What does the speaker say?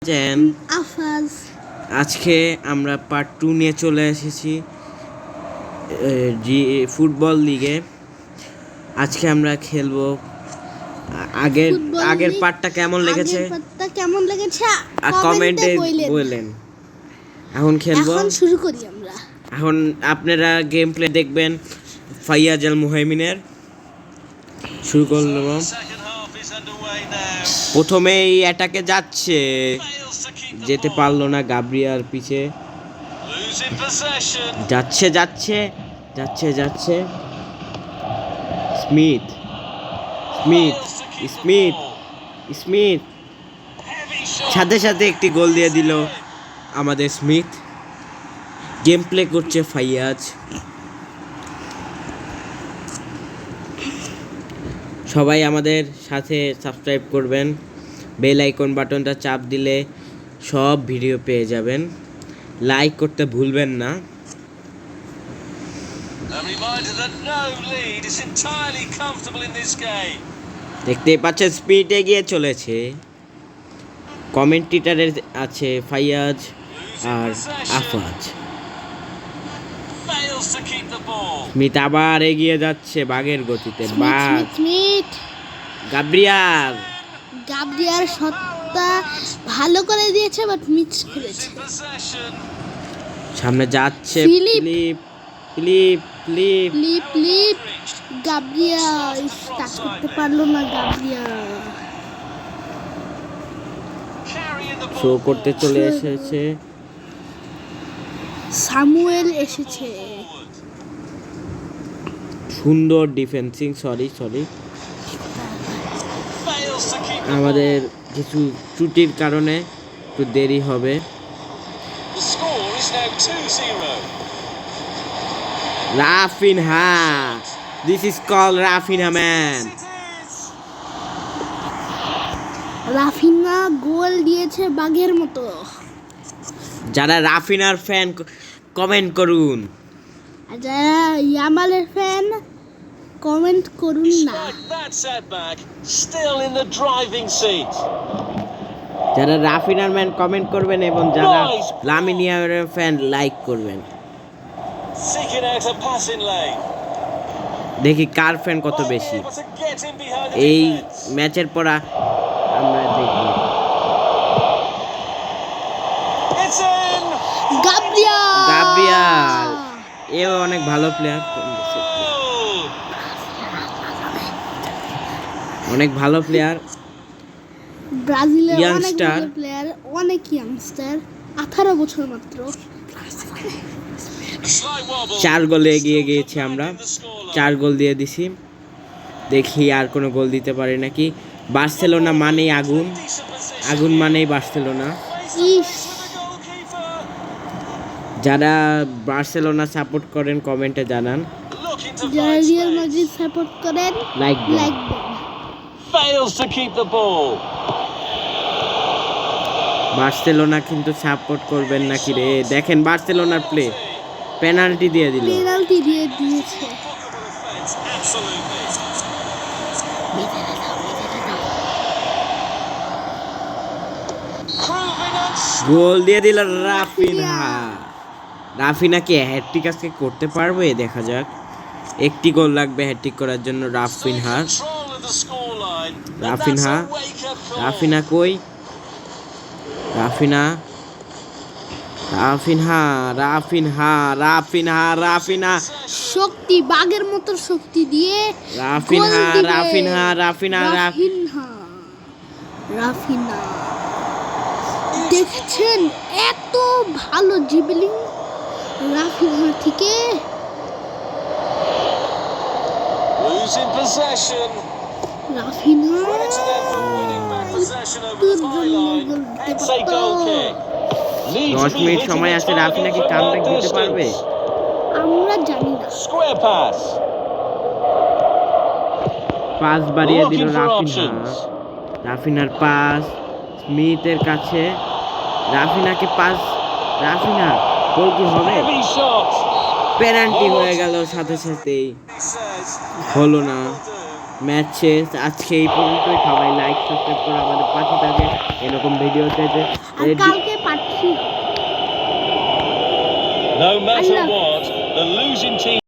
Gen Afaz. আজকে আমরা part 2 নিয়ে চলে এসেছি ফুটবল লিগে। আজকে আমরা খেলবো। আগের পার্টটা কেমন লেগেছে কমেন্টে বললেন। এখন খেলবো, এখন শুরু করি আমরা। এখন আপনারা গেম প্লে দেখবেন ফাইয়াজ আল মুহাইমিনের। শুরু করলাম। প্রথমেই অ্যাটাকে যাচ্ছে, যেতে পারলো না, গাব্রিয়ার পিছে যাচ্ছে যাচ্ছে যাচ্ছে যাচ্ছে স্মিথ স্মিথ স্মিথ স্মিথ সাথে সাথে একটি গোল দিয়ে দিল আমাদের স্মিথ। গেম প্লে করছে ফাইয়াজ। সবাই আমাদের সাথে সাবস্ক্রাইব করবেন, বেল আইকন বাটনটা চাপ দিলে সব ভিডিও পেয়ে যাবেন। লাইক করতে ভুলবেন না। দেখতেই পাচ্ছেন স্পিড এগিয়ে চলেছে। কমেন্টেটরের আছে ফাইয়াজ আর আফাজ। স্মিথ আবার এগিয়ে যাচ্ছে বাঘের গতিতে। স্মিথ গাব্রিয়ার শটটা ভালো করে দিয়েছে, বাট মিস করেছে। সামনে যাচ্ছে ফিলিপ গাব্রিয়া স্টার্ট করতে পারলো না। গাব্রিয়া শো করতে চলে এসেছে। সামুয়েল এসেছে। সুন্দর ডিফেন্সিং। সরি আমাদের কিছু ত্রুটির কারণে একটু দেরি হবে। Raphinha, this is call Raphinha man. Raphinha goal দিয়েছে বাঘের মতো। যারা রাফিনার ফ্যান কমেন্ট করুন, আর যারা ইয়ামালের ফ্যান কমেন্ট করুন না। যারা রাফিনার ম্যান কমেন্ট করবেন এবং যারা লামিনিয়ার ফ্যান লাইক করবেন। দেখি কার ফ্যান কত বেশি। এই ম্যাচের পর আমরা দেখব। গাব্রিয়াল এও অনেক ভালো প্লেয়ার, অনেক ভালো প্লেয়ার। ব্রাজিলের অনেক ভালো প্লেয়ার, অনেক ইয়াংস্টার, 18 বছর মাত্র। 4 গোলে এগিয়ে গিয়েছি আমরা। 4 গোল দিয়ে দিছি। দেখি আর কোনো গোল দিতে পারে নাকি। বার্সেলোনা মানেই আগুন, আগুন মানেই বার্সেলোনা। যারা বার্সেলোনা সাপোর্ট করেন কমেন্টে জানান। যারা রিয়াল মাদ্রিদ সাপোর্ট করেন লাইক দেন। বার্সেলোনা কিন্তু সাপোর্ট করবেন নাকি রে? দেখেন বার্সেলোনার প্লে, পেনাল্টি দিয়ে দিয়েছে। গোল দিয়ে দিল রাফিনা কি হ্যাটট্রিক আজকে করতে পারবে? দেখা যাক। একটি গোল লাগবে হ্যাটট্রিক করার জন্য রাফিনা কই? রাফিনা শক্তি, বাঘের মতো শক্তি দিয়ে রাফিনা দেখছেন এত ভালো ড্রিবলিং রাফিনা থেকে। রাফিনা 10 মিনিট সময় আছে। রাফিনা কি কামব্যাক দিতে পারবে? আমরা জানি না। পাস বাড়িয়ে দিল রাফিনার পাস স্মিথের কাছে। রাফিনাকে পাস, রাফিনা গোল কি হবে? পেনাল্টি হয়ে গেল সাথে সাথেই, হলো না। ম্যাচ শেষ। আজকে এই পর্যন্তই। সবাই লাইক সাবস্ক্রাইব করে আমাদের পাশে থাকে এরকম ভিডিও পেতে। আর কালকে পাচ্ছি No matter Allah. what, the losing team